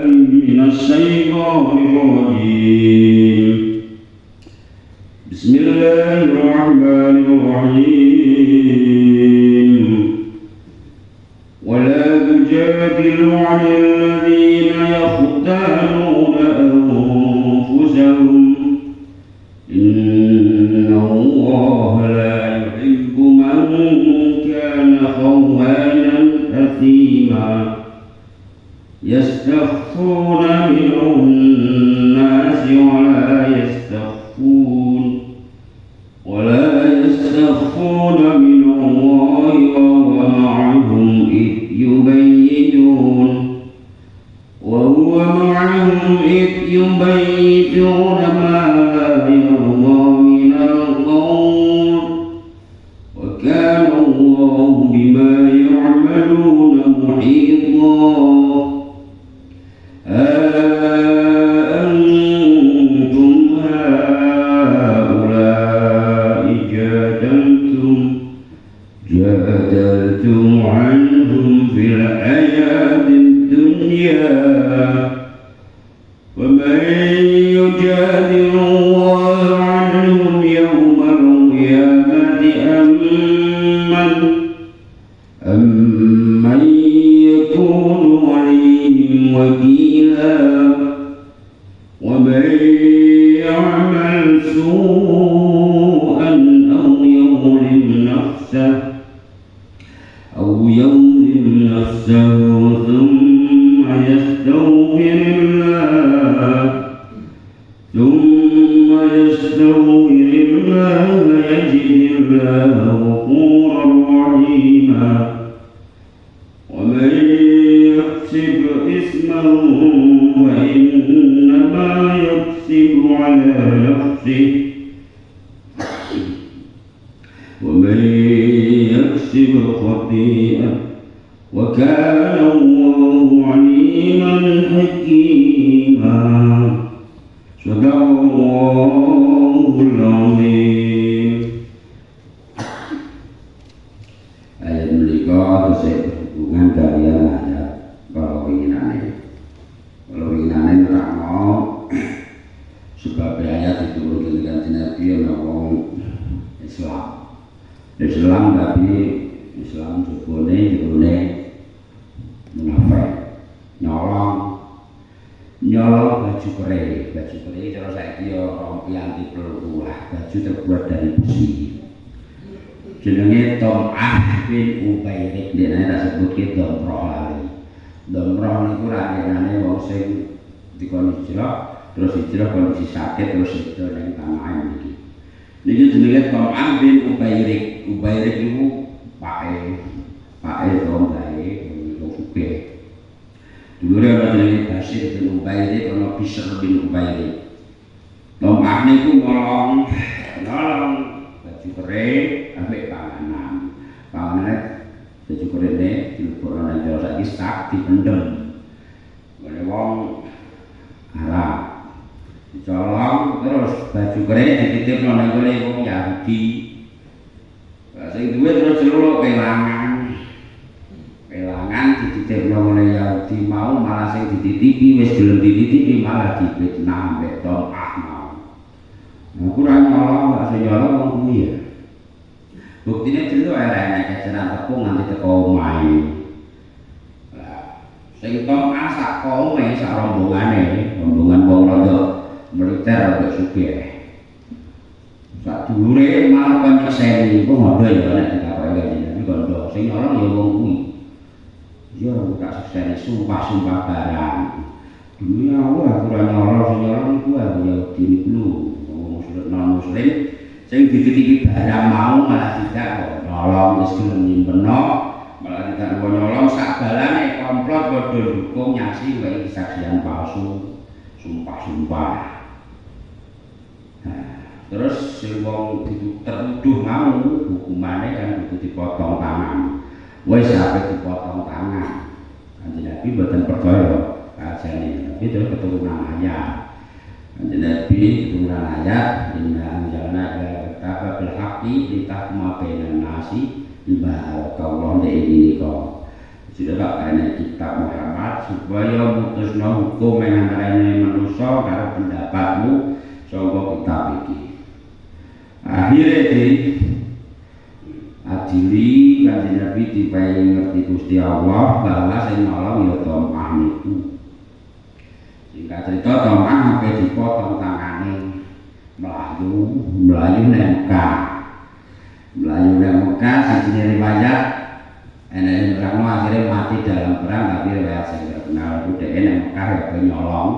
من الشيطان الرجيم. بسم الله الرحمن الرحيم. ولا تجادلوا عن الذين يختانون أنفسهم إن الله لا يحب من كان خوانا أثيما يستخفون من الناس ولا يستخفون من الله وهو معهم إذ يبيتون ما لا يرضى من القول وكان الله بما يعملون محيطا. أنتم هؤلاء جادلتم عنهم في الحياة الدنيا ومن يجادل الله عنهم يوم القيامة أمن يكون عليهم وكيلا ومن يعمل سوءا أو يظلم نفسه ثم يستغفر الله يجد الله غفورا رحيما. ومن يكسب إثما فإنما يكسب على نفسه ومن يكسب خطيئة وكان الله عليما حكيما. صدق الله العظيم. Ayat menika hubungan kalian ayat kalau inginane nerangno sebab ayat diturunkan dengan Nabi ana wong Islam tapi Islam jebone munafik nyolong baju kere cara saiki ya rompian dipelu baju terbuat dari besi jenenge Tom'ah bin Ubairik dene tak sebutke Domroh niku rakyatane wong sing dikon hijrah kondisi sakit terus itu ning tanah niki jenenge Tom'ah bin Ubairik niku pake dombae sugih. Dulure ana jenenge Basir bin Ubairik ana Bisr bin Ubairik. Tom'ah niku nolong baju kere ambek panganan baju kerene dilebokno nang jero saiki sak dipendhem. Ngene wong Arab dicolong terus baju kere dititipno nang gone wong Yahudi. Sing duwe terus celuk kelangan dititipno ngene Yahudi mau malah sing dititipi wis gelem dititipi malah difitnah mbek Tom'ah mau. Kurang nyolong gak nyolong wong kuwi ya. Buktine celuk elek kaceran tepung nganti teko omahe. Lah sing Tom'ah sak kome sak rombongan wong rada militer rada sugih. Sak dulure malah penyeseni kok ngono ya nek ditakoki iki kondo sing nyolong ya wong kuwi. Ya gak suksene sumpah barang. Dunia ora kurang nyolong sing nyolong iku ya diniku non-muslim sing dititipi barang mau malah tidak kok nyolong wis gelem nyimpenno malah tidak nyolong sak balane komplot padha dukung nyasi wae kesaksian palsu sumpah. Terus sing wong dituduh mau hukumane kan kudu dipotong tangan. Wis sampe dipotong tangan. Kanjeng Nabi mboten percaya kajane Nabi terus keturunan ayat. Kanjeng Nabi keturunan ayat inna anjalna kitaba bil haqqi litahkuma bainan nasi bima Allah ini kok Sudah kene kitab Muhammad supaya mutusno hukum yang antarane manusa karo pendapatmu saka kitab iki. Akhire di adili kanjeng Nabi diparingi ngerti Gusti Allah bahwa sing nolong ya Tomah niku. Singkat cerita Tomah sampai dipotong tangane melayu nang Mekah. Melayu nang Mekah sajine riwayat enek orang akhirnya mati dalam perang tapi riwayat sing terkenal itu dhek nang Mekah ya nyolong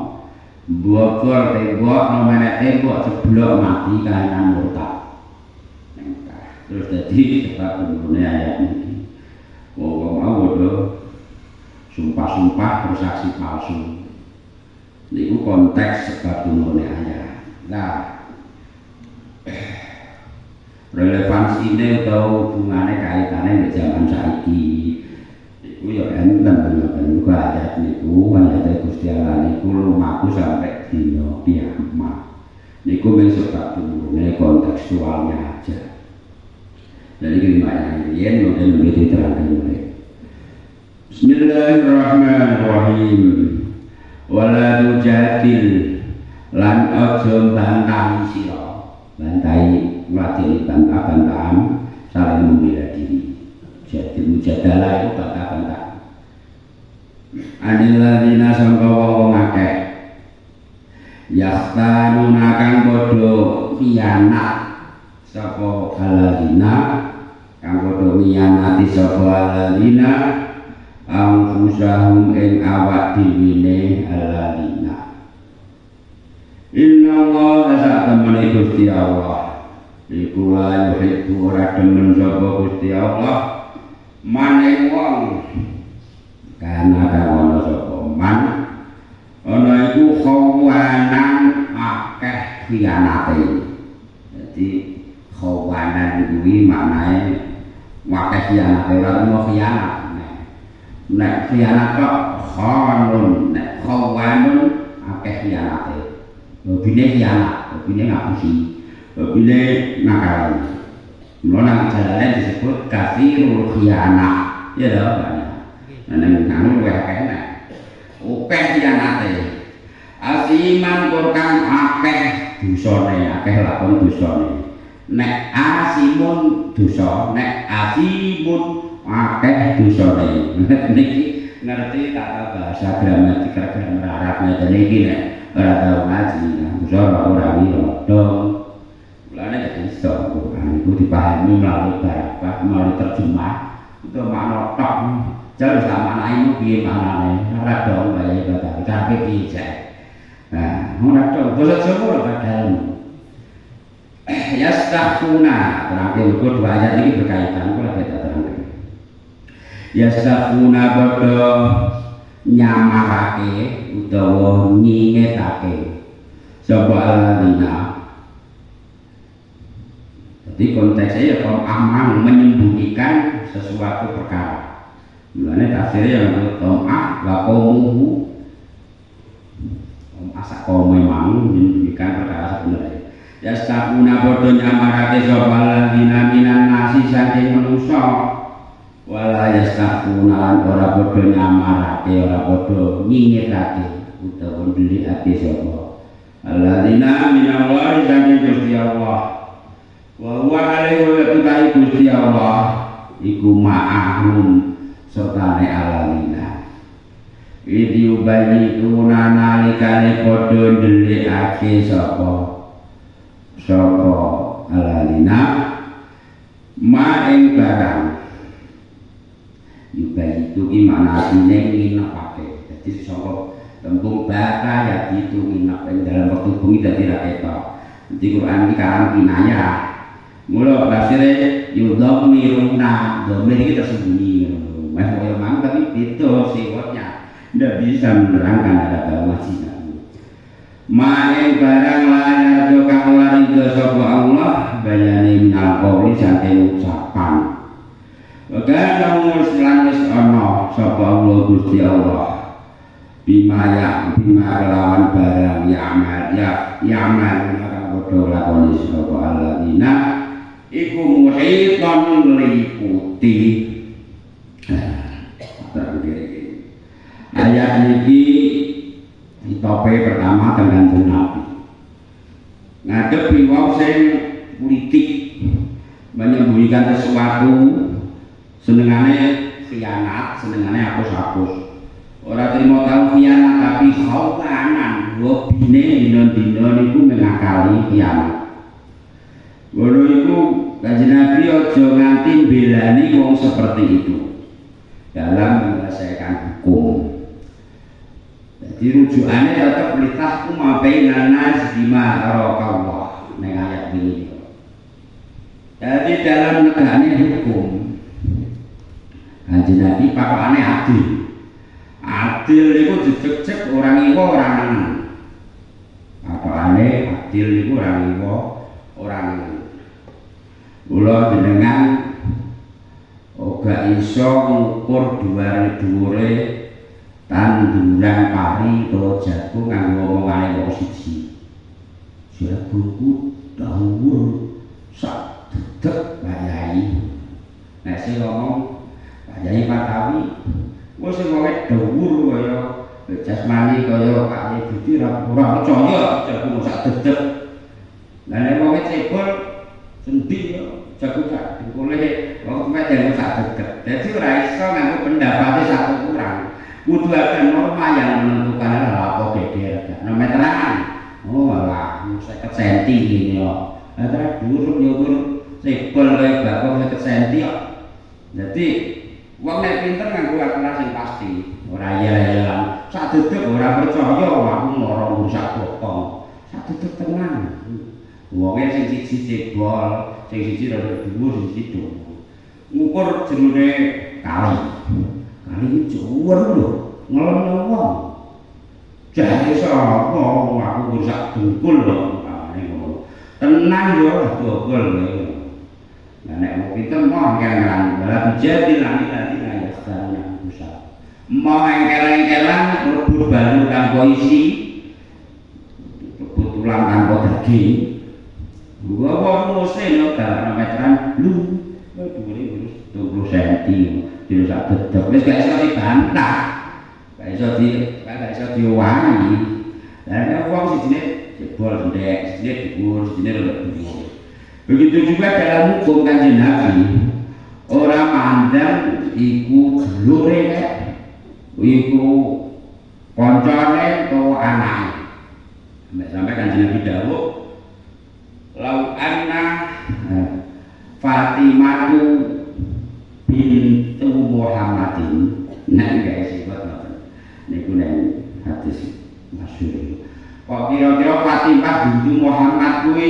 mbokor tembok nomene tembok jeblok mati kahanan murtad. Terus jadi sebab turunnya ayat ini mau sumpah-sumpah bersaksi palsu ini konteks sebab turunnya ayat. Nah relevansi ini atau hubungannya kaitannya di zaman saiki itu ya enten bukan ayat niku ayat Gusti Allah niku lumaku sampai dino kiamat niku men sebab turunnya kontekstualnya aja. Jadi gimana ini mungkin begitu terangkan mulai. Bismillahirrahmanirrahim. Wala tujadil lan ojo bantahi sira. Bantahi nglajeni bantah-bantahan saling membela diri. Jadi mujadalah itu bantah-bantahan. Anilladzina sangka wong akeh. Yakhtanuna kang padha khianat sapa alladzina kang padha miyanati sapa alladzina anfusahum ing awak dhewe alladzina. Innallaha satamani Gusti Allah iku la yuhibbu ora demen sapa Gusti Allah maning wong kana kang ana sapa man ana iku khawanan akeh khianate. Jadi khawanan kuwi maknae wakeh khianat ora ono khianat. Nek khianat kok khanun, nek khawanun akeh khianate. Bine khianat, bine ngapusi, bine nakal. Mulane jalane disebut kafirul khianat. Ya lho, Pak. Nang kanu wae akeh nek. Akeh khianate. Asiman kang akeh dosane, akeh lakon dosane. Nek asimun dosa, nek asimun akeh dosane. Niki ngerti tata bahasa gramatikal grammar Arab ngene iki nek ora tau ngaji, dosa ora wirodo. Mulane nek iso Quran iku dipahami melalui barabah, melalui terjemah, itu makna tok. Jar samana iku piye maknane? Ora dong bae ibadah, tapi piye. Nah, ora dong basa Jawa padahal yastahuna terakhir itu dua ayat ini berkaitan kalau kita terangkan yastahuna padha nyamarake utawa nyingetake sapa alladzina. Jadi konteksnya ya kalau amal menyembunyikan sesuatu perkara. Mulanya tafsirnya yang tom'ah wa qaumuhu asak kaum memang menyembunyikan perkara sebenarnya. Yastaquna padha nyamarake sapa alladzina minan nasi saking manusa wala yastaquna lan ora padha nyamarake ora padha nyingetake utawa ndelikake sapa alladzina minallahi saking Gusti Allah wa huwa alaihi wa Gusti Allah iku ma'ahum sertane alladzina iki ubayyuna nalikane padha ndelikake sapa alladzina ma ing barang yubayi itu gimana aslinya nginepake. Jadi saka tembung baka ya itu nginep ing dalam waktu bumi dadi ra ketok. Jadi Quran iki karan kinaya. Mula tafsire yudhammiruna, dhamir iki tersembunyi. Mas koyo mang tapi itu sifatnya ndak bisa menerangkan ada bahwa sih. Maing barang layar kang lari ke sapa Allah bayane minal qauli saking ucapan. Kadang muslan wis ana sapa Allah Gusti Allah bima kelawan barang amal kang padha lakoni sapa alladzina iku muhiton liputi. ayat niki ditope pertama dengan Nabi ngadepi wong sing politik menyembunyikan sesuatu senengane khianat, senengane hapus-hapus ora terima tahu khianat tapi khawanan hobine dina-dina niku mengakali khianat ngono iku Kanjeng Nabi aja nganti belani wong seperti itu dalam menyelesaikan hukum. Jadi rujukannya tetap litahku mabainan nas bima arakallah ning ayat ini. Jadi dalam negara hukum Kanjeng Nabi pakane adil. Adil itu jejeg-jeg orang iwo orang menang. Pakane adil itu orang iwo orang menang. Kula jenengan ora iso ngukur dhuwure tanduran pari utawa jagung nganggo omongane wong siji. Jagungku dawuh sak dedeg Yai. Nek sing ngomong Pak Yai Patawi, wis sing wae dawuh kaya jasmani kaya Pak Yai Budi ora percaya jagung sak dedeg. Lah nek wong cebol sendi yo jagung sak dikole wong medeng sak dedeg. Dadi ora iso nganggo pendapate satu kurang. Kudu ada norma yang menentukan apa geger no meteran. Oh alah 50 cm ngene yo. Lah terus dhuwur yo cebol kaya bakok 50 cm yo. Dadi wong nek pinter nganggo aturan sing pasti. Ora yel-yelan. Sak dedeg ora percaya aku loro sak botong. Sak dedeg tenan. Wonge sing siji cebol, sing siji rada dhuwur, sing siji dawa. Ngukur jerone kali. Kali iki dhuwur lho, ngelem wong. Jare sapa aku rusak dengkul lho, ngono. Tenang yo dobel kowe. Lah nek wong pinter mau engkelan, lah jadi lani ya sekarang usah. Mau engkel-engkelan rebut balu kanggo isi. Rebut tulang kanggo daging. Gua mau musim lo kalau meteran lu, dhuwure 20 cm, dilo sak dedeg. Wis gak iso dibantah, gak iso diwangi. Lah nek wong sijine jebol ndek, sijine dhuwur, sijine rada dhuwur. Begitu juga dalam hukum Kanjeng Nabi, orang mandang iku dulure nek iku koncone utawa anake. Sampai Kanjeng Nabi dawuh lau anna Fatimatu bintu Muhammadin nek gak sifat ngoten niku nek hadis masyhur kok kira-kira Fatimah bintu Muhammad kuwi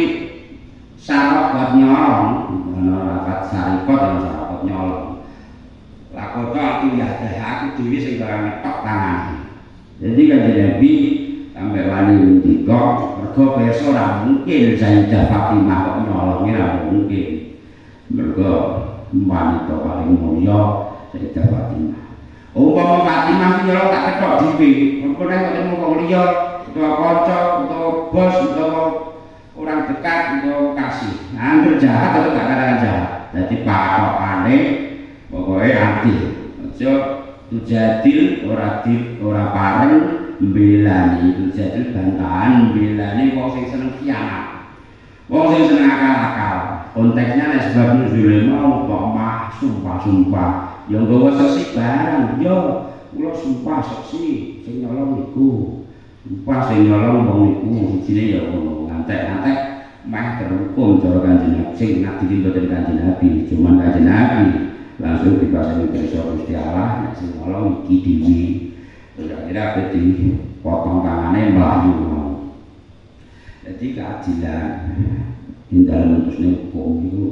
sarokot nyolong ana lafaz sarikot ana sarokot nyolong lakota aku ya aku dhewe sing barang ngetok tangane jadi Kanjeng Nabi sampai wali ndika mergo pirsa ora mungkin Sayyidah Fatimah kok nyolongi ora mungkin mergo wanita paling mulya Sayyidah Fatimah umpama Fatimah nyolong tak ketok dhewe engko nek ketemu wong liya utawa kanca utawa bos utawa orang dekat utawa kasih anggere jahat atau gak katakan jahat dadi patokane pokoke adil aja tujadil ora pareng mbelani itu jadi bantahan mbelani wong sing seneng khianat wong sing seneng akal-akal konteksnya nek sebab nuzule mau kok mah sumpah yang gawa seksi barang yo kula sumpah seksi sing nyolong niku sumpah sing nyolong wong niku sijine ya ngono ngantek-ngantek meh terhukum cara Kanjeng Nabi sing ngadili boten Kanjeng Nabi cuman Kanjeng Nabi langsung dipasang pirsa Gusti Allah nek sing nyolong iki dhewe kira-kira peti potong tangannya melayu jadi keadilan di dalam memutuskan hukum itu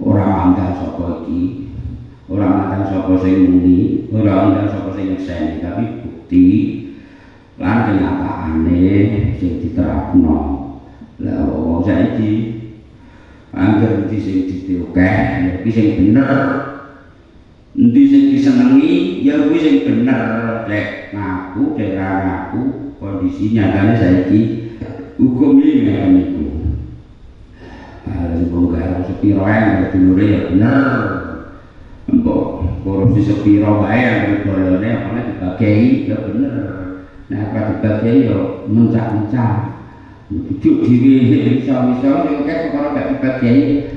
orang mandang sapa iki orang mandang sapa sing muni orang mandang sapa sing nyekseni tapi bukti lan kenyataane sing diterapno lah wong saiki angger di sing ditiokeh iki sing bener endi sing disenengi ya kuwi sing bener lek ngaku ora ngaku kondisi nyatane saiki hukum iki ngene niku ala bongkar sepiro ae dulure ya bener mbok korupsi sepiro wae yang golone apa dibagi ya bener. Nah apa dibagi ya mencak-mencak. Cucuk dhewe iso-iso yo kek perkara gak dibagi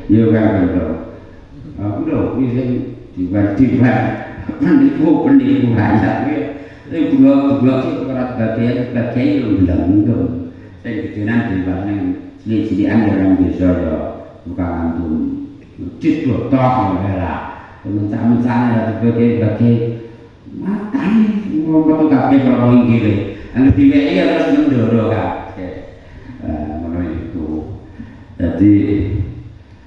ya kan bener. Aku lho wis diwajibkan penipu rakyat iki blok-blok iki perkara dibagi yo ndang-ndang. Sing gedenan dibanding cilik-cilikan orang desa ya bukan antum. Cit botok ora. Mencah-mencahnya ada dibagi-bagi matang ngomong kabeh karo inggile anggere diweki ya terus ndoro kabeh ngono itu dadi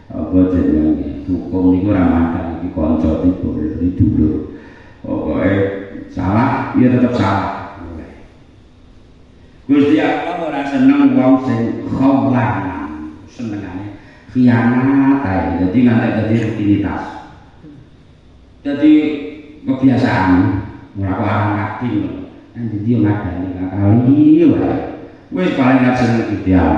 apa jenenge hukum niku ora mantan iki kanca tiba dulur pokoke salah ya tetep salah Gusti Allah ora seneng wong sing khawanan senengane khianat ae dadi nganti dadi rutinitas. Jadi kebiasaan mlaku arang kading nanti dia ngadani kali wae wis paling gak seneng ideal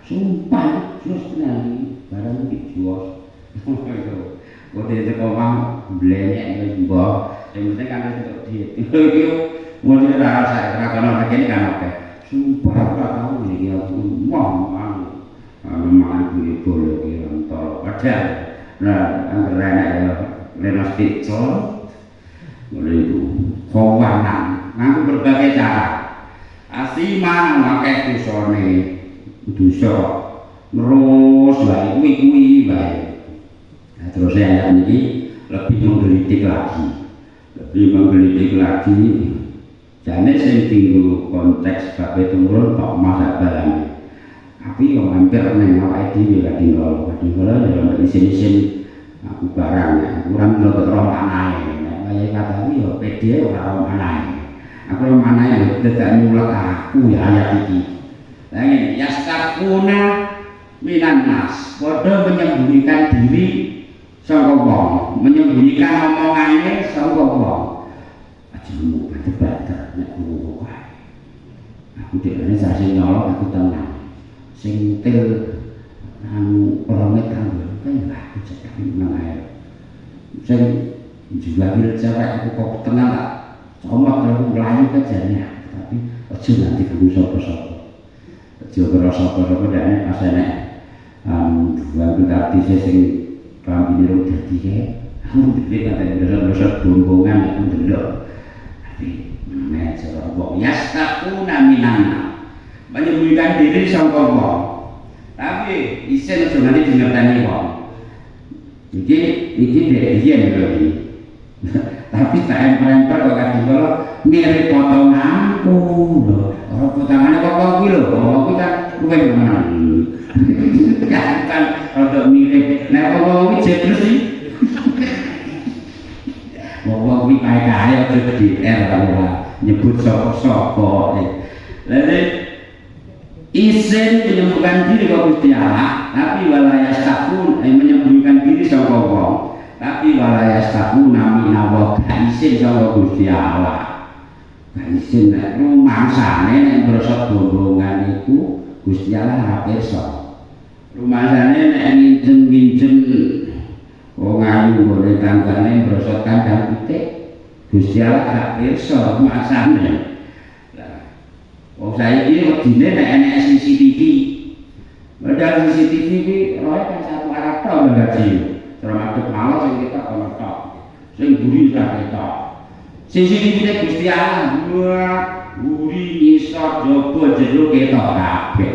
sumpah terus tenan barang iki jos kok teko wong blenyek wis mbok sing penting kan entuk diet iki mesti ora sak kono kene kan oke sumpah ora tau iki aku mau mangan kuwi bolo iki antara padahal nah anggere enak ya renasti sol mulai itu kawanan nganggo berbagai cara asiman akeh dosane dosa terus wae kuwi wae nah terus saya niki lebih menggelitik lagi jane sing tinggal konteks kabeh tumurun kok masak barang tapi yo hampir nang awake dhewe lagi ngono ya isin-isin aku barang kurang ndelok roh anae kaya katani yo pede ora roh anae aku roh anae dadak nyulek aku ya ayat iki lha ngene yastaquna minan nas padha menyembunyikan diri saka wong menyembunyikan omongane saka wong aja mung bater nek ngono wae aku dhewe sing nyolong aku tenang sing til anu promet kanggo lah aku cekak nang air sing juga bil cewek aku kok tenang tak comot kalau melayu kejadian tapi aja nanti kamu sapa-sapa aja karo sapa-sapa dene pas enek dua artis sing kambine ro dadi kae aku dhewe kate dosa-dosa bombongan aku ndelok tapi menawa cara wong yastaquna minanna menyembunyikan diri sangka wong tapi isen aja nanti dingerteni wong iki dhek biyen lho iki tapi tak emper-emper kok kadang kala mirip potonganku lho ora potongane kok kuwi lho kuwi kan luwih menawa kan rada mirip nek wong iki jeblus iki wong kuwi kae-kae aja DR ora nyebut sapa-sapa lha izin menyembuhkan diri ke Gusti Allah tapi walayas takun menyembunyikan diri saka wong tapi walayas takun nami nawa izin saka Gusti Allah izin nek rumangsane nek ngrasa bombongan iku Gusti Allah ora pirsa rumangsane nek nginjem wong ayu ngene tanggane ngrasa kandhang pitik Gusti Allah gak pirsa rumangsane. Oh saiki wedine nek enek CCTV. Padahal CCTV iki roe kan satu arah tok gaji. Termasuk malah sing kita ono tok. Sing buri sak ketok. CCTV nek Gusti Allah wah buri iso jopo jero ketok kabeh.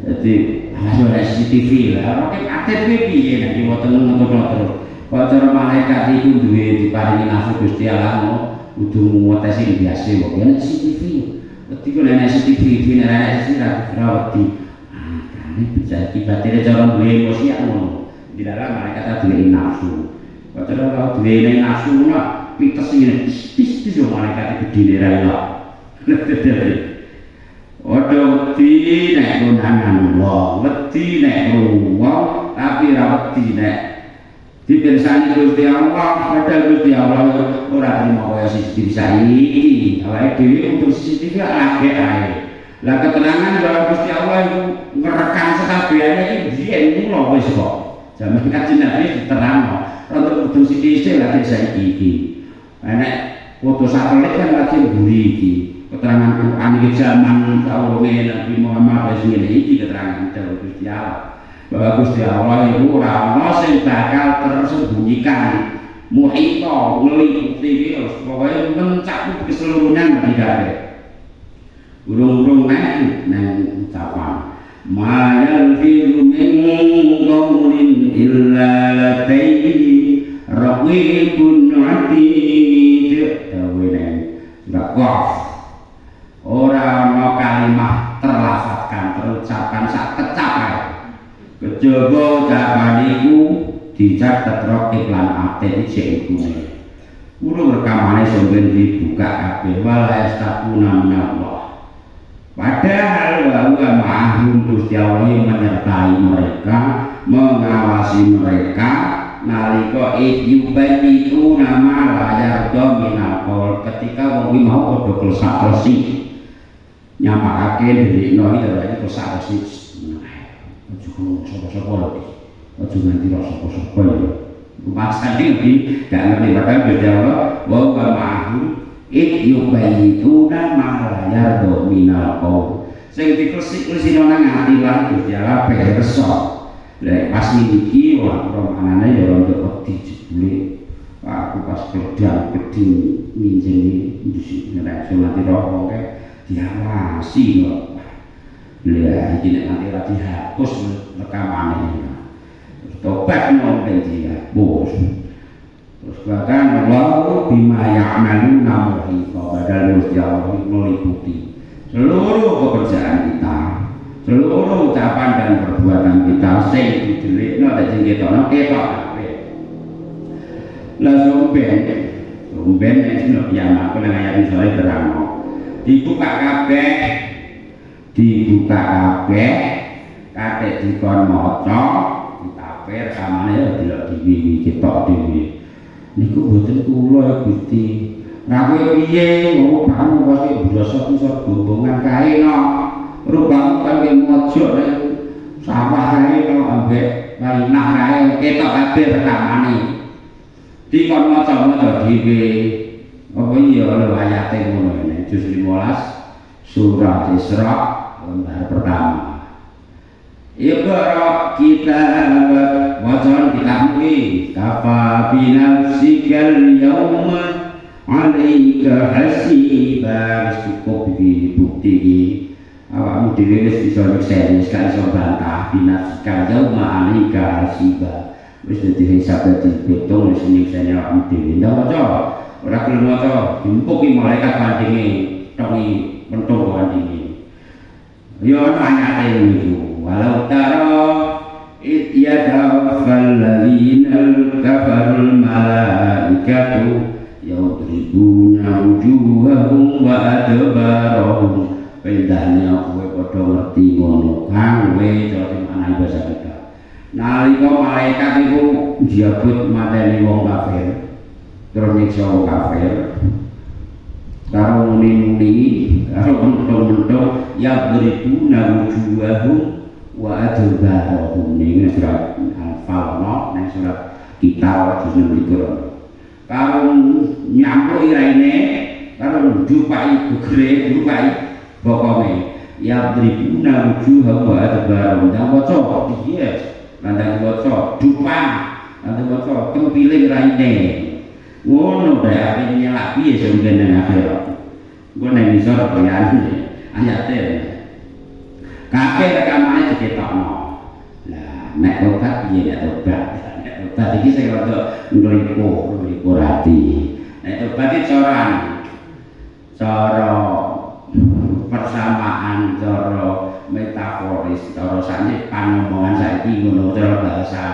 Dadi ayo CCTV lah. Oke aktif piye nek wonten ngono terus. Kok cara malaikat iku duwe diparingi nafsu Gusti Allah kudu nguwatesi biasa kok nek CCTV. Ketika nenek CCTV, nenek CCTV rawati karena bisa tiba-tiba cara duwe emosi ngono di dalam mereka duwe nafsu kalau duwe nafsu lah pites ini pis malaikat itu dinera lah wedi nek konangan wong wedi nek wong tapi rawati nek dipirsani Gusti Allah, padahal Gusti Allah ora terima kaya CCTV saiki. Awake dhewe untuk CCTV akeh ae. Lah ketenangan kalau Gusti Allah itu ngerekam sekabehane iki biyen mula wis kok. Zaman Kanjeng Nabi diterangno. Rada kudu sithik lagi saiki iki. Nek foto satelit kan lagi mburi iki. Keterangan Quran iki zaman kawulane Nabi Muhammad wis ngene iki keterangan dawuh Gusti Allah. Bahwa Gusti Allah itu ora ana sing bakal tersembunyikan. Muhito ngeliputi iki pokoke mencakup keseluruhan kabeh. Urung-urung nang ucapan ma yalfizu min qawlin illa ladayhi raqibun 'atid. Dawene Qaf. Ora ana kalimah terlafazkan terucapkan sak kecapai. Kejaba ucapan iku dicatet raqib lan atid iki iku. Urung rekamane sampeyan dibuka kabeh wala yastaquna minallah. Padahal bahwa ma'ahum Gusti Allah yang menyertai mereka, mengawasi mereka nalika iyyubaitu nama layar dominal ketika wong mau padha klesak-klesi nyamakake dherekno iki dadi klesak-klesi. Aja ngono sapa-sapa lho. Aja nganti sapa-sapa ya. Maksane iki gak ngerti padahal Gusti Allah wa ma'ahum iyyubayituna ma la yardo minal qaul. Sing diklesik-klesino nang ati lan Gusti Allah pirsa. Lek pas niki ora manane ya untuk wedi jebule. Aku pas gedang gedhi minjeni ndisi nek mati rokok diawasi kok. Lah iki nek nanti ora dihapus rekamane. Tobat nang dihapus. Terus bahkan Allah bima ya'maluna muhita, padahal Gusti Allah meliputi seluruh pekerjaan kita, seluruh ucapan dan perbuatan kita sing didelikno lan sing ketokno ketok kabeh. Lah somben nek yang aku nang ayat iki terangno. Dibuka kabeh, katik dikon maca, ditaper kamane delok diwi ketok dhewe. Niku boten kula Gusti. Ra kowe piye ngono kamu kok biasa bisa gombongan kae no. Rupane kan ge mojok nek sawah kae no ambek malinah kae ketok kabeh rekamane. Dikon maca-maca dhewe. Apa iya lho ayate ngono nek juz 15 surah Isra lembar pertama. Iqra kitab wajan kitab ini kafa binafsikal yawma alaika hasiba. Cukup di bukti ini awakmu dhewe wis bisa nyeksen wis gak iso bantah binafsikal yawma alaika hasiba. Wis dadi hisab dadi hitung wis nyekseni awakmu dhewe. Ndak maca ora gelem maca dimpuki malaikat bandinge tok mentung bandinge. Yo ana ayate niku. Walau tara id yadaffal ladzina kafarul malaikatu yadribuna wujuhahum wa adbarahum. Pendahnya kowe padha ngerti ngono kang kowe cara mana bahasa kita. Nalika malaikat iku njabut mateni wong kafir terus nyiksa wong kafir karo muni-muni karo mentung-mentung yadribuna wujuhahum wa adbarahum. Ini surat Al-Anfal nang surat kita juz 16. Karo nyampuki raine, karo njupai gegere, njupai bokonge. Yadribuna wujuhahum wa adbarahum. Nang waca piye? Nang waca dupang, nang waca tempiling raine. Ngono bae arep nyelak piye sing kene akhirat. Engko nang isor bayane ayate. Kabeh rekamane diketokno. Lah nek tobat piye nek tobat? Nek tobat iki sing rada nglipo ati. Nek tobat iki cara persamaan, cara metaforis, cara sakniki panomongan saiki ngono cara bahasa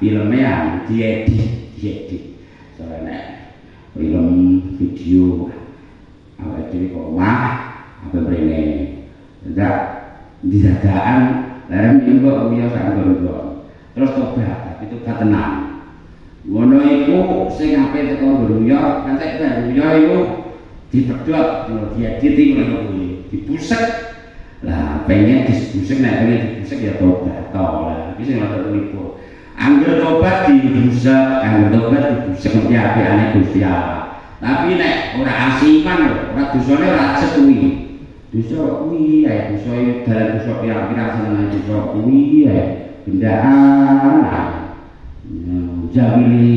filmean diedit. Cara nek film video awake dhewe kok apa mrene. Enggak didadaan larang minggu uya sanggon terus tobat tapi tobat tenang ngono iku sing ape teko New-York kan sak New-York iku dipedhot diedit ngono kuwi dibusek lah pengen dibusek nek pengen dibusek ya tobat to lah iki sing ora terlipo Angger tobat dibusek, angger tobat dibusek mesti apikane Gusti Allah. Tapi nek ora asiman lho, ora dosane ora setuwi. Dosa kuwi ae, dosa dalan dosa pirang-pirang seneng dosa kuwi ae. Bendaan. Jamili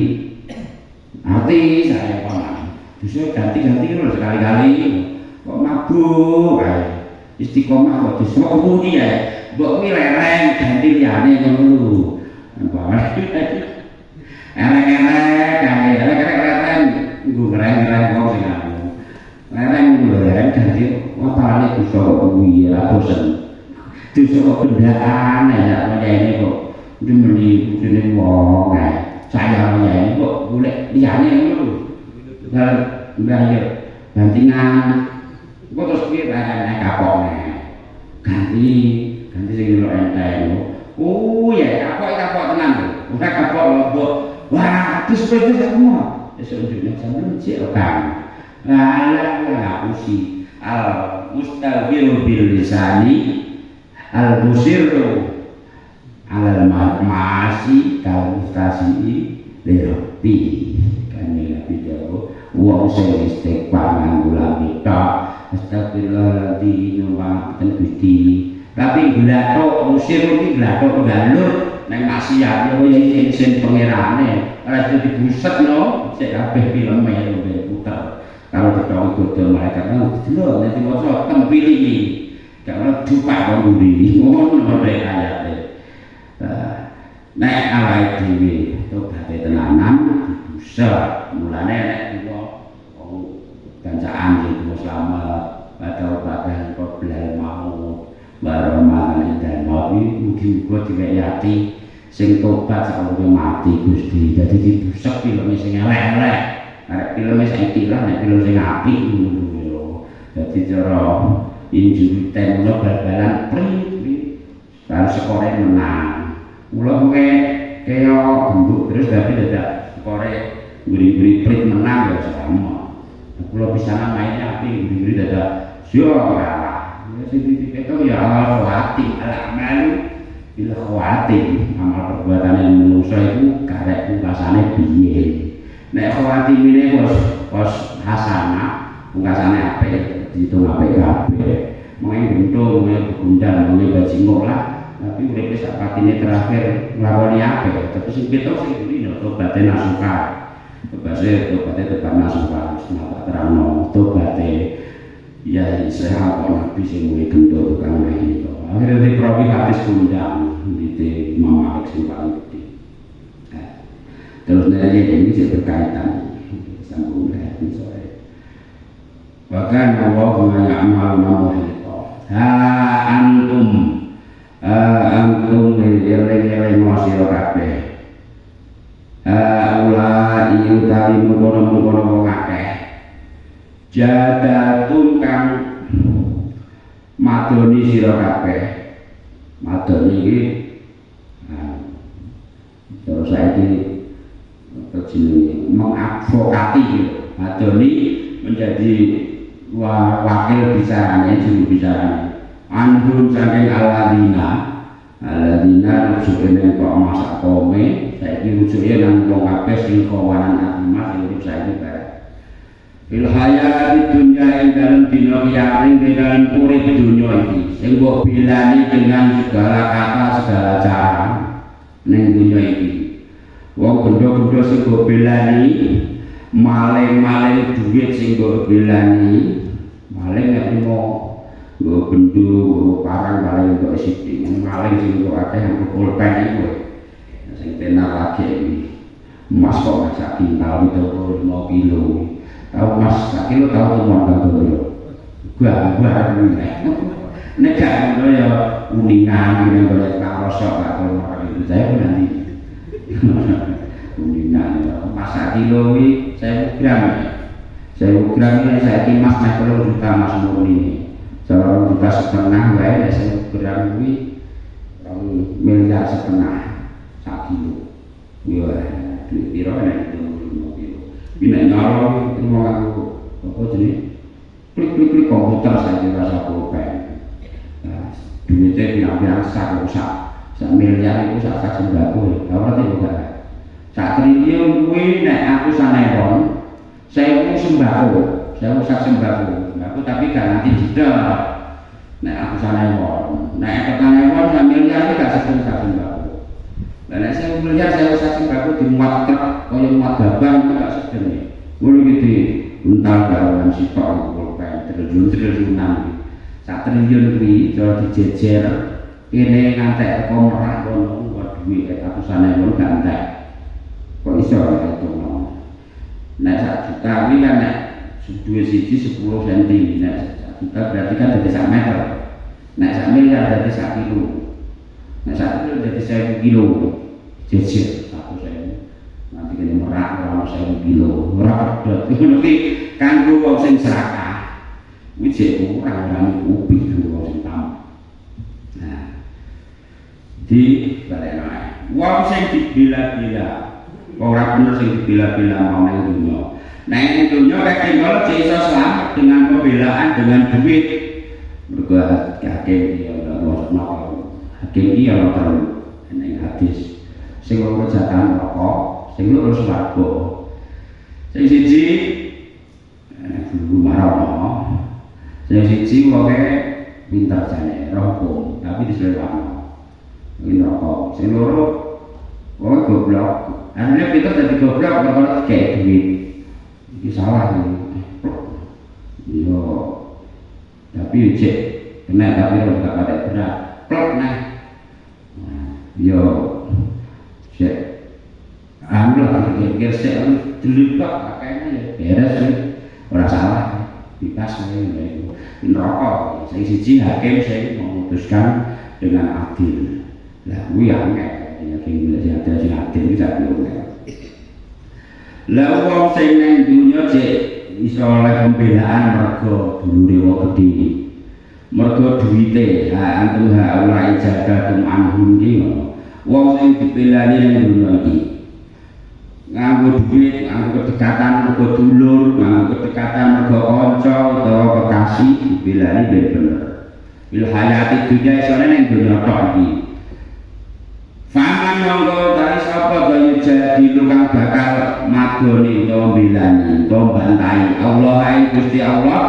arti saya paham. Dosa ganti-ganti lho sekali-kali. Kok mabuk ae. Istiqomah kok dosa kuwi ae. Mbok kuwi lereng ganti liyane ngono lho. Elek-elek nggo ngereng-ngereng wong sing aku. Lereng lho lereng ganti opane dosa kuwi ya bosen. Dosa kok bendaan ya ngene kok. Demeni kudune wong ae. Saya ya kok golek liyane ngono lho. Lah ya gantingan. Kok terus piye nek kapokne. Ganti sing lho enteng. Oh ya, kapok tenan lho. Ora kapok lombok. Wah, terus semua. Wis unjukne sampeyan cek kan. Lah usi. Al mustaghfir bil lisani al musirru al ma'asi kal mustasi lirti. Kan iki jauh. Wong sing istighfar nganggo lamita. Astagfirullahaladzim nyuwun Gusti. Tapi glathok musir iki glathok galur nang maksiat yo sing pangerane ora dadi busetno sik kabeh filme lho putar kalau ketemu godho malaikat nang delok nek maca tempil iki gak ono dupak kok ngendi ngono nek ayate nek awake dhewe tobaté tenanan dosa mulane nek wong kancaan iki selamat padha problem mau barang dan mati mugi-mugi diweyati sing tobat sakwise mati Gusti. Dadi dibusek filme sing elek-elek. Arek filme saiki lah nek film sing apik ngono lho. Dadi cara injuri ngono bal-balan pri. Lan skore menang. Mula kowe kaya genduk terus tapi dadak skore mburi-mburi prit menang ya sama. Kula pisanan mainnya apik mburi dadak yo ora. Itu ya amal khawatir, al-amalu bil khawatir. Amal perbuatan yang manusia itu karek pungkasane piye. Nek khawatir ini bos hasanah, pungkasane apik, dihitung apik kabeh. Mengene gendong, mengene begundal, mengene bajingok lah. Tapi uripe sak patine terakhir nglakoni apik. Tapi sing ketok sing dino tobaté nasuka. Tobaté tetep nasuka, wis tak terangno tobaté. Ya saya Nabi sing muwe gendho tukang mehi to. Akhire diperawi hadis kundang di Imam Malik sing paling gede. Terus dari ini berkaitan sambung dengan sore. Bahkan Allah mengamal mamuhito. Antum eling-eling sira kabeh. Ula utawi mungkon-mungkon wong akeh. Jadatun kang madoni sira kabeh. Madoni iki terus saiki jenenge mengadvokati madoni menjadi wakil bicaranya juru bicaranya. Anhum saking aladina rujukane kok masak kome saiki rujuke nang wong kabeh sing kawanan agama sing urip saiki bareng. Fil hayati dunya ing dalem dina kiamat ing dalem urip dunya iki sing mbok bilani dengan segala kata segala cara ning dunya iki wong gendho-gendho sing mbok bilani maling-maling duit sing mbok bilani maling nek nggo gendho parang paling kok sithik maling sing kok akeh pulpen iku sing tenar lagi iki emas kok sak kintal 5 kilo. Tahu mas, kaki lo tahu semua kan tuh gua nek gak ngono ya uningan yang boleh karosok gak ono itu saya pun nanti uningan mas kilo iki 1000 gram ini saya mas nek 3 juta mas murni 2,5 juta wae 1000 gram iki 2,5 miliar sak kilo yo duit piro nek itu bina nyolong itu mau aku apa jadi klik komputer saja rasa pulpen duitnya bilang sak sak miliar itu sak sembako ora juga sak triliun kuwi nek aku sanepon saya sembako saya sak sembako aku tapi gak nanti jeda nek aku sanepon nek ketanepon sak miliar iki gak sedeng sak sembako lah nek saya miliar saya sak sembako dimuat truk kaya muat gabang gak sedeng ngono iki untal gawean sitok pulpen triliun-triliunan sak triliun kuwi cara dijejer kene ngantek teko merak kono duwe atusane ngono gak entek kok iso itu nek sak juta kuwi kan nek duwe siji 10 cm nek sak juta berarti kan dadi sak meter nek sak miliar dadi sak kilo nek sak kilo dadi 1000 kilo jejer nanti kene merak ora 1000 kilo ora pedhot ngono ki kanggo wong sing serakah kuwi jek kurang kuping wong sing tamu nah di balekno wong sing dibela-bela ora bener sing dibela-bela mau nang dunya nek dunya rek tinggal cek iso selamat dengan pembelaan dengan duit mergo hakim iki ora ono hakim iki ora terus ning hadis sing ora kejahatan rokok sing loro swarga sing siji guru marono sing siji wae pinter jane rokok tapi diselewakno ini rokok sing loro wae goblok asline pinter dadi goblok kalau kayak duit iki salah iki yo tapi cek kena tapi ora gak pada berat plek nah yo cek ambil kira-kira saya dilipat kayaknya beres sih ora salah bebas ini rokok saya siji hakim saya memutuskan dengan adil lah kuwi angel ya sing ada sing adil iki sak lho lah wong sing nang dunya cek iso oleh pembelaan mergo dulure wong gedhe mergo duwite antum haula ijadatum anhum iki wong sing dibelani nang dunya iki nganggo duit, nganggo kedekatan mergo dulur, nganggo kedekatan mergo kanca utawa kekasih dibelani ben bener. Bil hayati dunya isone ning dunya tok iki. Faman monggo dari sapa kaya jadi kang bakal madoni utawa belani utawa bantai Allah ing Gusti Allah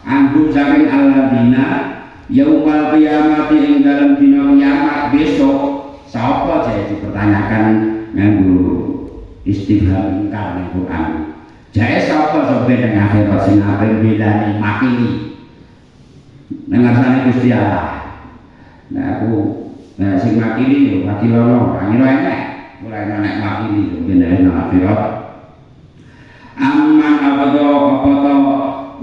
anggo saking alladzina yaumul qiyamati ing dalem dina kiamat besok sapa jadi dipertanyakan nganggo istifham ingkar ning Quran. Jae sapa sampe nang akhirat sing ape belani makili. Nang ngarsane Gusti Allah. Nah aku sing makili yo wakilono ora ngira enek. Mulai nek makili yo ben nang akhirat. Amman apa to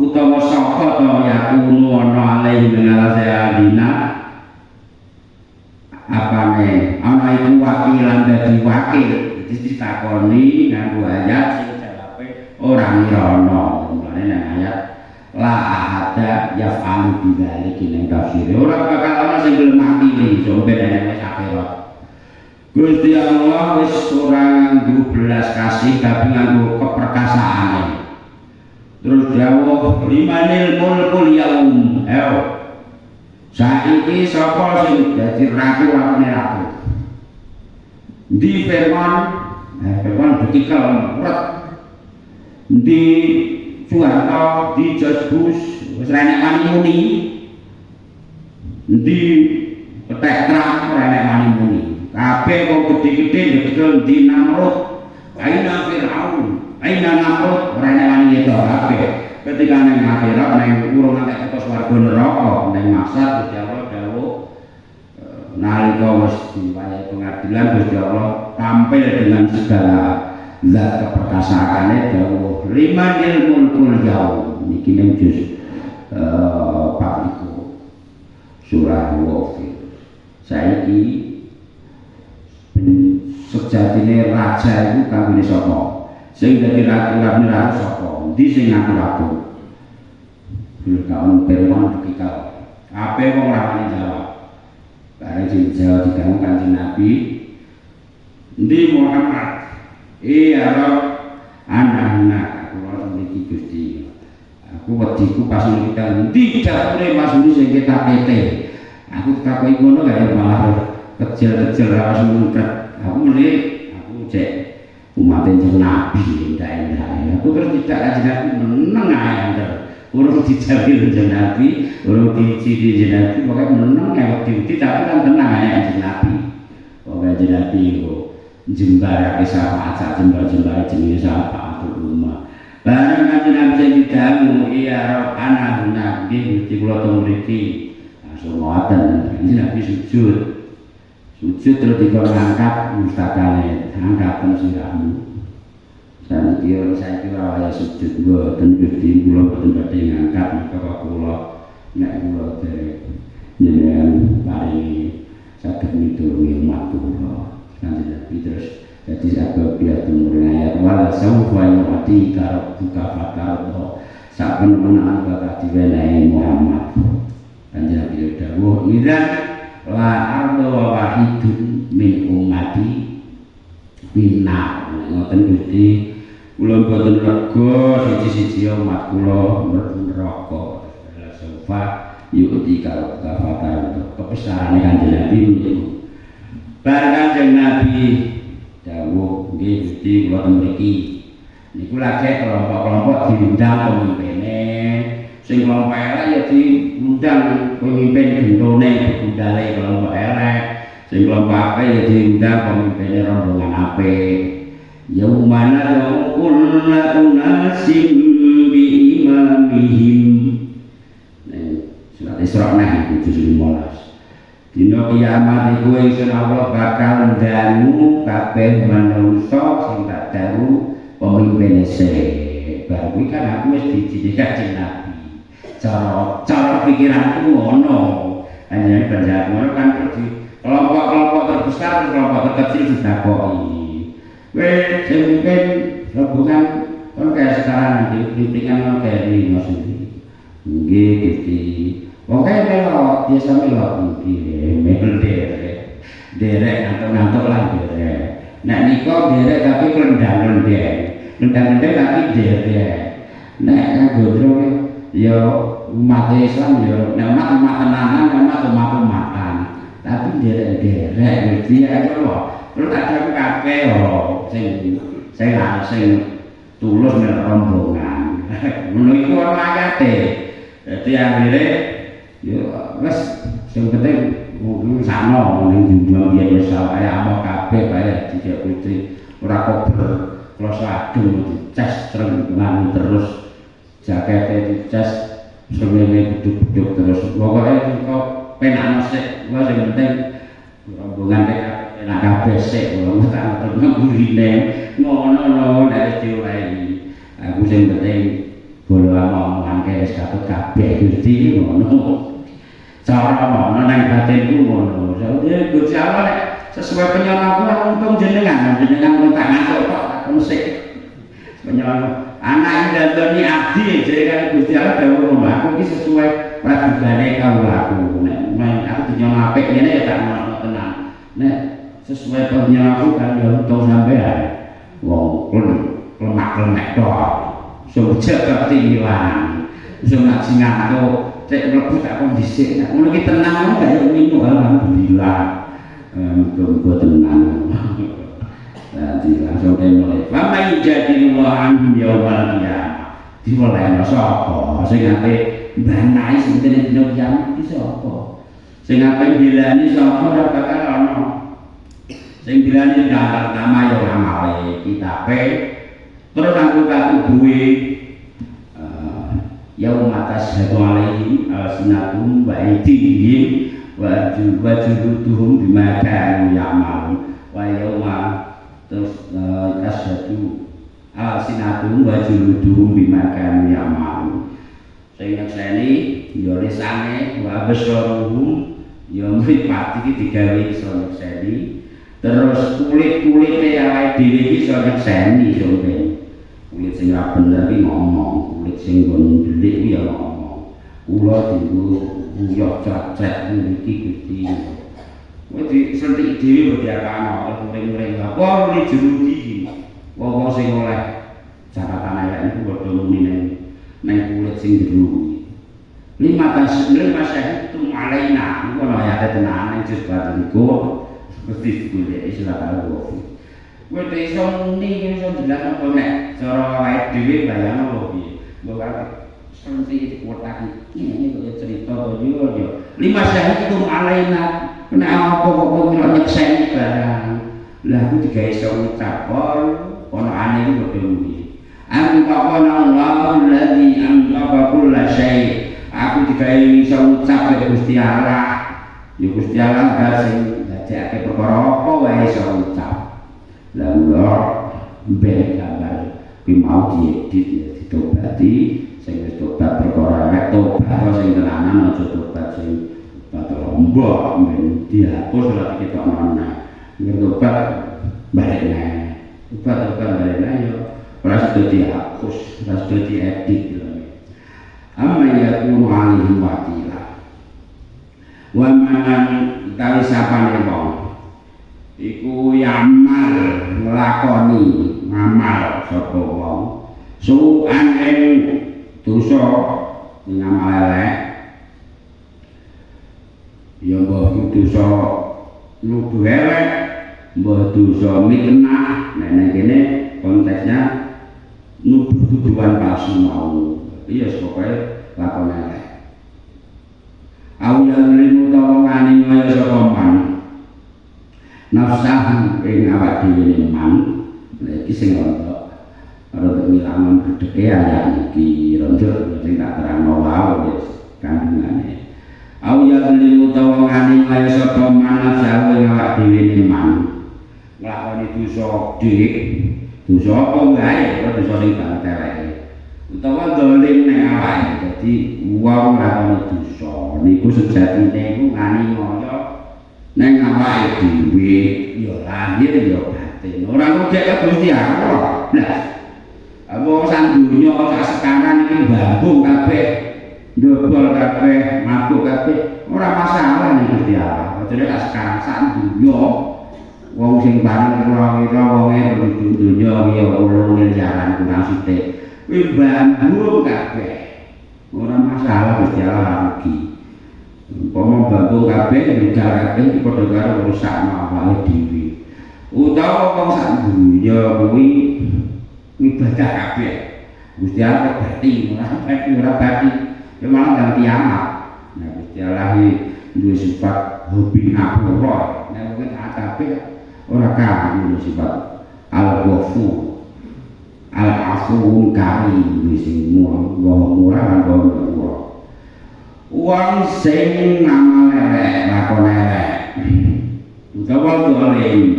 utawa sapa to yakunu ana alaihi mengalase adina apane ana iku wakilan dadi wakil ditakoni nganggo ayat sing jawabe ora ngirono mulane nang ayat la ahada yaf'alu bidzalika ning tafsir ora bakal ana sing gelem mati sampe nek wis akhirat Gusti Allah wis ora nganggo belas kasih tapi nganggo keperkasaane terus dawuh limanil mulkul yaum saiki sapa sing dadi ratu ratu di Firman betikal urat di Soeharto di George Bush wis renek wani muni di petek Trump renek wani muni kabeh wong gedhe-gedhe betul di Namrud aina Firaun aina Namrud renek wani itu kabeh ketika nang akhirat nang urung nek teko swarga neraka nang maksud Gusti Allah dawuh nalika wis diwayahi pengadilan Gusti Allah tampil dengan segala zat keperkasaane dawuh limanil mulkul yaum niki ning juz 4 iku surah Ghafir saiki sejatine raja iku kanggone sapa sing dadi ratu sapa endi sing ngatur-atur Fir'aun Firman dikikal kabeh wong rawani jawab bareng sing jawab diganggu Kanjeng Nabi endi Muhammad iya Rob anak-anak kula niki Gusti aku wediku pas kita endi dapure Mas Budi sing kita pete aku takoki ngono kaya malah kecil-kecil rawas mungkat aku melihat aku cek umat yang Nabi indah-indah aku terus tidak kaji Nabi meneng aja urung dijalil kanjeng Nabi urung diciri kanjeng Nabi pokoknya meneng ya waktu tapi kan tenang aja kanjeng Nabi pokoknya kanjeng Nabi itu jembarake syafaat sak jembar-jembar jenenge syafaatul ummah bareng kanjeng Nabi sing didamu iya rohana guna nggih Gusti kula teng mriki langsung ngoten kanjeng Nabi sujud terus ngangkat mustakane angkaten sirahmu saiki ora waya sujud mboten Gusti kula boten badhe ngangkat maka kula nek kula derek jenengan paringi saged miturungi umat kula kanjeng Nabi terus jadi sebab dia tumurun ayat wala sawfa yu'ti ka rabbuka fatarda saben menawa bakal diwenehi Muhammad kanjeng Nabi dawuh idzan la ardu wahidun min ummati bina ngoten Gusti kula boten rega siji-siji umat kula neraka sawfa yu'ti ka rabbuka fatarda kepesarane kanjeng Nabi niku bareng kanjeng Nabi dawuh nggih Gusti kula teng mriki niku lagi kelompok-kelompok diundang pemimpine sing kelompok elek ya diundang pemimpin gendone budale kelompok elek sing kelompok apik ya diundang pemimpine rombongan apik yaumana kullu unasim bi imamihim surat Isra nah juz 15 dina kiamat iku ingsun Allah bakal ndangu kabeh manungsa sing tak daru pemimpin sik. Bar kuwi kan aku wis dijiji Kanjeng Nabi. Cara pikiranku ngono. Hanya penjahat ngono kan kelompok-kelompok terbesar kelompok terkecil sudah koi. Wes sing mungkin rombongan kan kayak sekarang nanti pimpingan kayak ini maksudnya. Nggih Gusti. Wong kaya melok, biasa melok nggih, mel derek ngantuk-ngantuk lah derek. Nek nika derek tapi klendang-klendeng. Klendang-klendeng tapi derek. Nek kanggo ya umat Islam ya nek umat tenanan umat-umatan. Tapi derek-derek Gusti ya lho. Terus ada kabeh sing tulus nek rombongan. Ngono iku ana ayate. Dadi akhire ya wis sing penting sakno ning dunya yen wis kaya apa kabeh bae dijak putri ora kober kloso adem dicas terus jakete dicas semene beduk-beduk terus pokoke kok penakno sik wae sing penting rombongan enak kabeh sik wong tak ngurine ngono nek diolehi aku sing penting bolo omongan kaya wis katut kabeh Gusti ngono cara ngono nang batinku ngono. Jadi Gusti Allah nek sesuai penyelaku untung jenengan kok tak ngantuk kok musik. Penyelaku anak ndandani abdi jadi kan Gusti Allah dawuh ngono aku iki sesuai pradugane kawulaku. Nek aku dinyong apik ngene ya tak ngono tenan. Nek sesuai penyelaku kan ya untung sampean. Wong lemak-lemek tok. Sujud ketinggalan. Wis nak ngantuk cek mlebu tak kondisi nek ngono ki tenang kaya ngene alhamdulillah muga-muga tenang dadi langsung mulai wa may jadillahu an yaumal qiyamah dimulai sapa sing ape banai sing dina kiamat iki sapa sing ape bilani sapa ora bakal ana sing bilani daftar nama ya amale kitabe terus aku kubuhe yauma tashhadu alaihim alsinatum wa aydihim wa juluduhum bima kanu ya'malun wa yauma tashhadu alsinatum wa juluduhum bima kanu ya'malun sing nyekseni ya lisane wa basyaruhum ya mripati iki digawe iso nyekseni terus kulit-kulite awake dhewe iki iso nyekseni sampeyan kulit sing ra bener iki ngomong kulit sing nggon delik iki ya ngomong kula dienggo uyah cacet iki Gusti kowe disentik dhewe berdiakana muring-muring apa muni jerudi iki wong sing oleh catatan elek niku padha muni nang kulit sing jero lima syahidtum alaina niku ana ayat tenan ing juz 4 niku mesti golek istilah al-wafi. Kowe iso muni iso jelas apa nek cara awake dhewe bayangno lho piye. Mbok kate sensi dikuwatake iki kok cerita to yo. Lima syahid itu alaina. Nek apa kok kowe nyekseni barang. Lah aku digawe iso ngucap ono ane iki kok muni. Antaqana Allahu alladzi anqadha kulla syai'. Aku digawe iso ngucap karo Gusti Allah. Ya Gusti Allah gak sing dadekake perkara apa wae iso ngucap. Lah kula ben gambar ki mau diedit ya ditobati sing wis tobat perkara nek tobat sing tenanan aja tobat sing lombok men dihapus ora diketokno nek tobat balik neh tobat balik neh yo ora sudah dihapus ora sudah diedit amma yakunu alaihi wakila wa man tawi sapane wong iku yamal nglakoni ngamal sapa wong su'an ing dosa ngamal elek ya mbah dosa nuduh elek mbah dosa mitnah nek kene konteksnya nuduh tuduhan palsu mau iya pokoke lakon elek awal limu utawa ngani kaya sapa man nafsah ing awak dhewe man iki sing rontok rontok ngilangan gedhe ayat iki rontok sing tak terangno wae wis kandungane awal limu utawa ngani kaya sapa man nafsah ing awak dhewe man nglakoni dosa dik dosa apa wae dosa sing banget eleke utawa dolim ning awake dadi wong nglakoni dosa niku sejatine iku ngani kaya neng awake dhewe ya lahir ya batin ora ngekek Gusti Allah. Lah apa sak dunya sak sekarang iki bambung kabeh ndobol kabeh mabuk kabeh ora masalah ning Gusti Allah. Dadi sak sekarang sak dunya wong sing bareng kira-kira wonge penduduk dunya ya ulun miliaran kurang sithik kuwi bambung kabeh ora masalah Gusti Allah rugi. Umpama bambung kabeh ninggal kabeh padha karo rusakno awake dhewe. Utawa wong sak dunya kuwi ibadah kabeh. Gusti Allah bati ora bati. Ya malah nang kiamat. Nah Gusti Allah iki duwe sifat hobi ngapura. Nek kuwi kabeh ora kabeh sifat al-ghafur. Al-afuwun karim sing murah lan murah. Wong sing ngamal elek lakon elek utawa dolim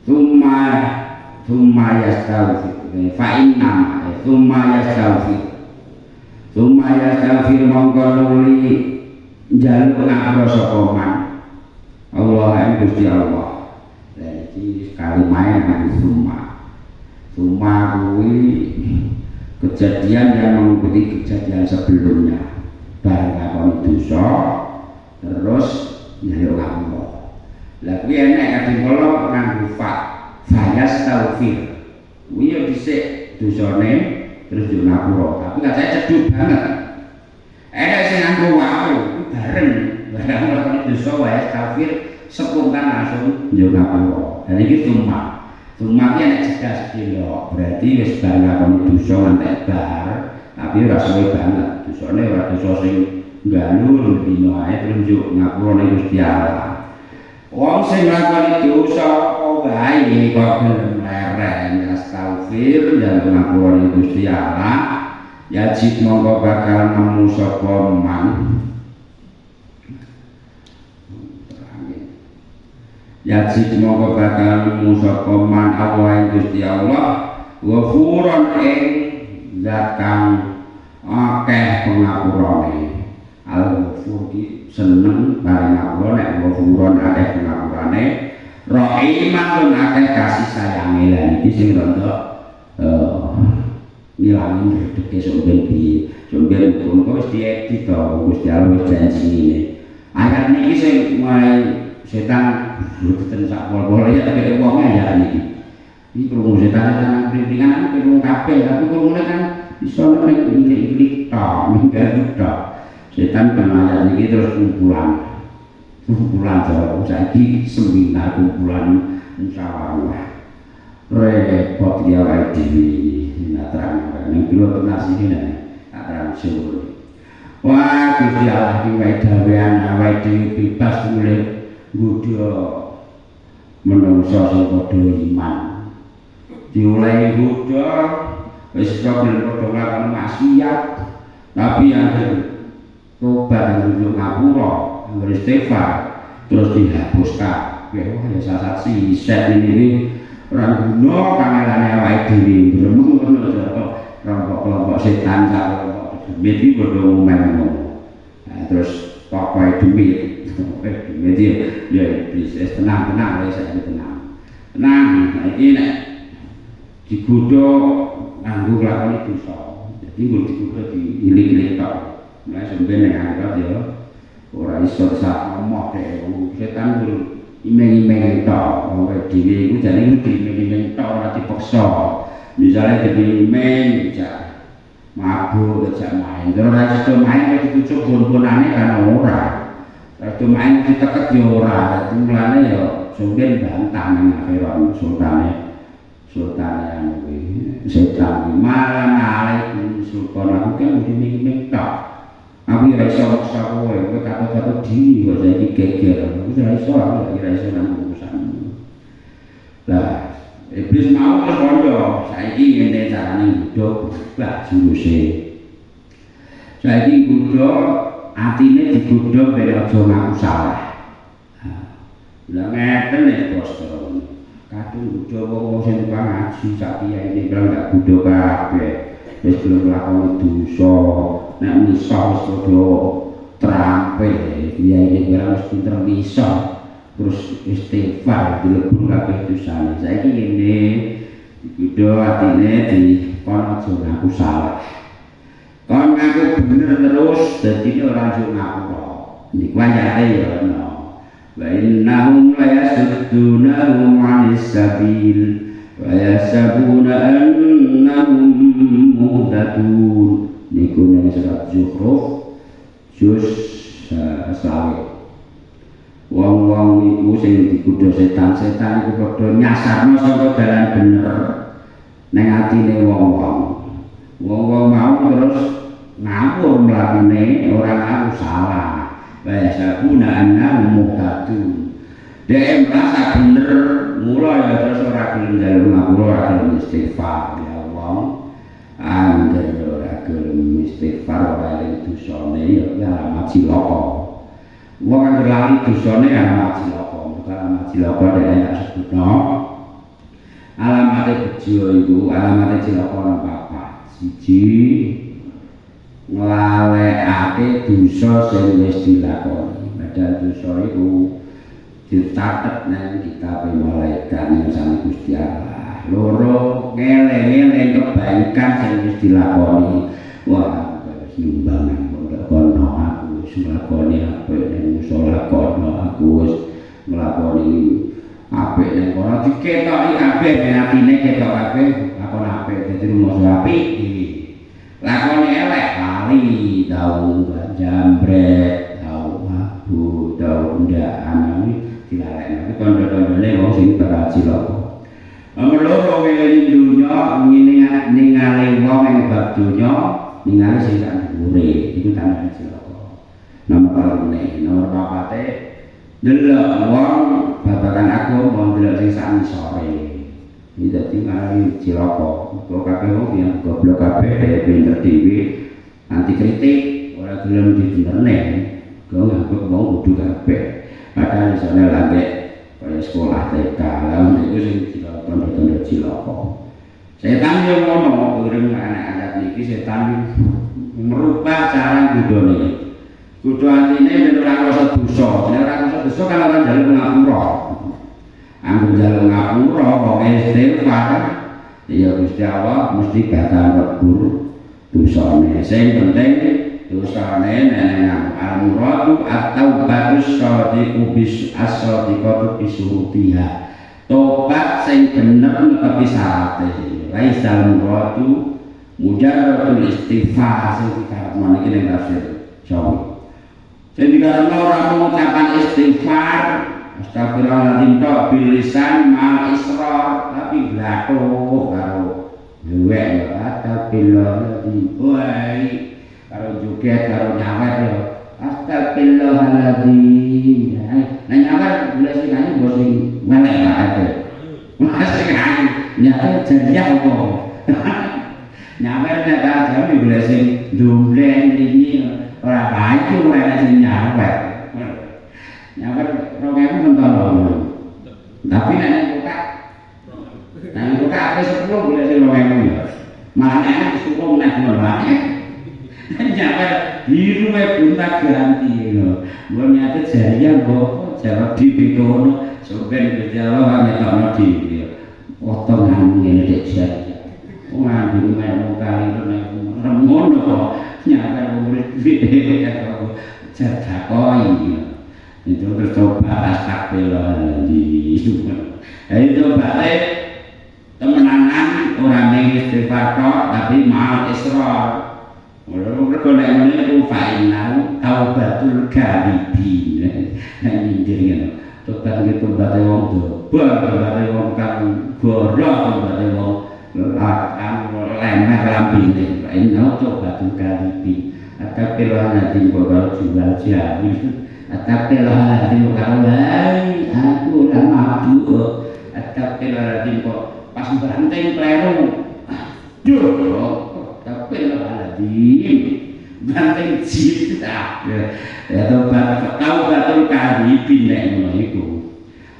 summa yastaghfir fa inna summa yastaghfir mongko nuli njaluk ngapura sapa man Allah ing Gusti Allah. Lah iki kalimahe nang summa kuwi kejadian yang mengikuti kejadian sebelumnya barang lakon dosa terus nyaluk ngapura. Lah kuwi enek kadang kala nganggo yastaghfir kuwi yo dhisik dosane terus yo ngapura tapi katanya cedhuk banget enek sing nganggo wau bareng lakon dosa wae yastaghfir spontan langsung yo ngapura. Dan iki Cuma ini jelas gila, berarti wis bar lakoni dosa ngantek bar, tapi ora suwe banget. Dosane ora dosa sing nggalur dina ae terus yo ngapura ning Gusti Allah. Wong sing lakoni dosa apa wae kok gelem leren astaghfir ya ngapura ning Gusti Allah, ya jid mongko bakal nemu sapa man. Ya jid mongko bakal nemu sapa man Allah Gusti Allah ghafurun ing zat kang akeh pangapurane. Al-Ghafur ki seneng bareng ngapura nek ghafurun akeh pangapurane, rahimatun akeh kasih sayange. Lah iki sing rada ngilangi rezeki sampeyan piye. Sampeyan kok wis diedit to Gusti Allah wis janji ngene. Ayat niki sing mulai setan boten sak pol-pol ya tapi wonge ya niki. Iki krungu setan nang printingan krungu kabeh tapi krungune kan iso nek iki tok minggat tok. Setan kenal niki terus kumpulan. kumpulan Jawa saiki seminar kumpulan musyawarah repot ya wae dhewe terang ning kula tunasi ini terang syukur wah Gusti Allah iki wae gawean awake dhewe bebas mulih nggodha menungso sing padha iman diulehi nggodha wis padha nglakoni maksiat tapi akhir tobat menuju ngapura beristighfar terus dihapuskan ya salah satu set ini orang guna kangelane awake dhewe gremu kelompok setan kelompok demit iki padha ngomong terus pokoke demit ya iblis tenang wis tenang iki nek digodha nganggo lakoni dosa dadi digodha diilik-ilik tok mulai sampeyan nek anggap ya ora iso sak ngomong deh setan imeng-imeng tok ora dhewe iku jane imeng-imeng tok ora dipaksa misale imeng jak mabuk jak main terus ora iso main kok dicucuk bon-bonane kan ora rada main diteket ya ora dadi mulane ya sampeyan bantah nang akhirat sultane anu kuwi setan malah alaikum sultan aku kan imeng-imeng tok aku ya iso maksa kowe kata-kata diri kok saiki geger aku ora iso nang urusanmu lah iblis mau terus kondo saiki ngene carane nggodha lah juruse saiki nggodha atine digodha ben aja ngaku salah lah ngeten nek bos kadung nggodha wong sing tukang ngaji sak kiai iki gak godha kabeh wis belum nglakoni dosa nek misah wis padha terampil kiai ora wis pinter misah terus istighfar dilebur kabeh dosane saiki ngene digodha atine dikon aja ngaku salah kon ngaku bener terus dadi ora iso ngaku niku ayate ya ono wa innahum la yasuddunahum 'anis sabil wa yasabuna annahum muhtadun niku ning surat Zukhruf juz 1. Wong-wong iku sing digodha setan-setan iku padha nyasarno saka dalan bener ning atine wong-wong. Wong-wong mau terus ngapur mlakune ora ngaku salah. Bayasabuna annahum muhtadun. Dhek merasa bener mula ya terus ora gelem njaluk ngapura ora gelem istighfar ya wong. Angger ora gelem istighfar ora eling dosane ya alamat cilaka. Wong angger lali dosane alamat cilaka. Alamat cilaka dhek tak sebutno. Alamate bejo iku alamate cilaka nang papat. Siji nglalekake dosa sing wis dilakoni. Padahal dosa iku dicatet nang kitab malaikat nang Gusti Allah. Loro ngeleng-eleng kebaikan sing wis dilakoni. Wah, wis nyumbangan kono aku wis nglakoni apik ning musala kono aku wis nglakoni apik ning kono diketoki kabeh atine ketok kabeh lakon apik dadi rumus apik iki. Lakoni elek lali tau jambret tau mabuk tau ndaan iki dilalekne kandha-kandhane wong sing beraji loko. Loro weling dunya ningali wong ing bab dunya ningali sing sak dhuwure iku tandane cilaka. Nomor 4 nomor 4 delok wong babagan aku mau delok sing sak sore. Iki dadi ngali cilaka. Kok kabeh wong yang goblok kabeh pinter dhewe anti kritik ora gelem dibenterne. Kok aku mau kudu kabeh. Padahal isane lagi kaya sekolah TK lah niku sing tanda-tanda cilaka. Setan yo ngono urip anak-anak niki setan merubah cara nggodhone. Kudu atine yen ora rasa dosa, nek ora rasa dosa kan ora njaluk ngapura. Anggo njaluk ngapura kok istighfar ya Gusti Allah mesti bakal lebur dosane. Sing penting dosane nang al-muradu at-taubatus shadiqu bis as-shadiqatu bisurutiha. Tobat sing bener tapi syarate. Laisal muradu mujarradul istighfar sing dikarepno iki ning tafsir Jawi. Jadi karena orang mengucapkan istighfar, astagfirullahaladzim tok bilisan mal israr, tapi belako karo duwe ya astagfirullahaladzim, woi karo joget karo nyawer ya astagfirullahaladzim. Nah nyawer bila sing ayu mbok sing melek gak ada. Masih kan nyawer jadinya apa? Nyawer nek ada bila sing dumbleng iki ora baik ora sing nyawer. Nyawer rokeku mentolo. Tapi nek buka apa 10 boleh sing rokeku ya. Malah nek suruh nek ngono. Nyawer biru wae bunta ganti lho. Mbok nyate jarian kok jawab dhewe kono soben dijawab ngetokno dhewe. Potong ngene dek jarian. Wah, di rumah kali itu ngono kok nyawer murid dhewe karo jadakoi. Itu tercoba astagfirullahaladzim. Itu balik temenangan orang yang istighfar kok tapi mal israr. Mereka nek itu fa'inau taubatul galibin. Nah ini tobat itu tobat wong dobel, tobat wong kang goro, tobat wong lemah lambine. Fa'inau taubatul galibin. Astagfirullahaladzim kok kalau jual jari. Astagfirullahaladzim kalau aku udah mabuk. Astagfirullahaladzim kok pas banteng kleru. Astagfirullahaladzim banteng cita. Ya taubatul galibin nek ngono iku.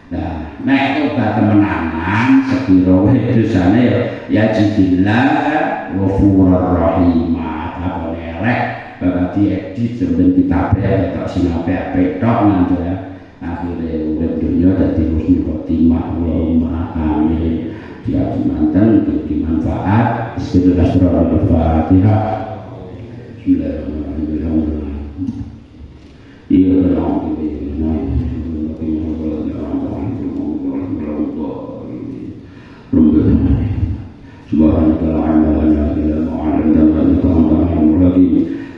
Nah, nek tobat temenanan sepiro dosane ya jidillah ghafurur rahim. Apa elek bakal diedit sampeyan kitabnya tok sinape apik tok nanti ya. Akhire urip dunya dadi husnul khotimah. Allahumma amin. Dia mantan bermanfaat. Bismillahirrahmanirrahim. Bismillahirrahmanirrahim. Iya dong. Subhanallah wa bihamdihi wa 'allamana ma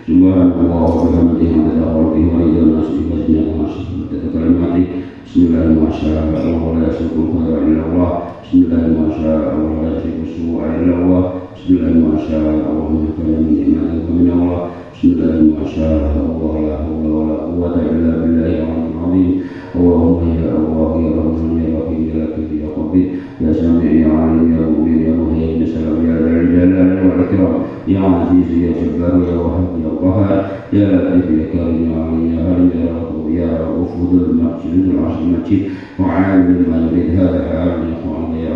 Subhanallah wa bihamdihi wa Bismillahirrahmanirrahim. La yasbiqu illa Allah. Bismillahirrahmanirrahim. La yasbiqu illa Allah. Bismillahirrahmanirrahim. Min Allah. Bismillahirrahmanirrahim. La hawla wa la quwwata illa billahil 'aliyyil 'azim. Allahumma ya Allah ya Rahman ya Rahim ya Latif ya Khabir ya Sami' ya 'Alim ya Mubin ya Muhaymin salam ya Dzal Jalali wal Ikram ya Aziz ya Jabbar ya Wahhab ya Qahhar ya Latif ya Karim ya 'Alim ya Halim ya Rabb ya Rauf dzul maqsid al 'azim majid wa 'alim ma yurid hadha ya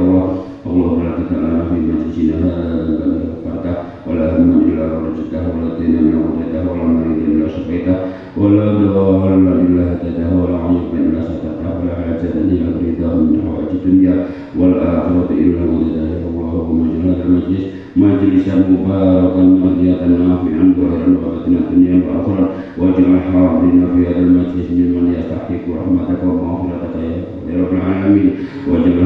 Allah. Allahumma la takallam fi majlisina hadha al-barakah wa la hamma illa rajatahu wa la dina min wajhatahu wa la marida illa shafaitahu wa la dawala illa hadatahu wa la 'ayba illa satatahu wa la hajatan illa ridha min hawaij dunya wal akhirati illa wajhatahu. Allahumma ij'al hadha al-majlis majlisan mubarakan mardiatan nafi'an zahiran wa batinan dunya wa akhirat waj'al hadirina fi hadha al-majlis mimman yastahiqu rahmataka wa maghfirataka ya rabbal alamin waj'al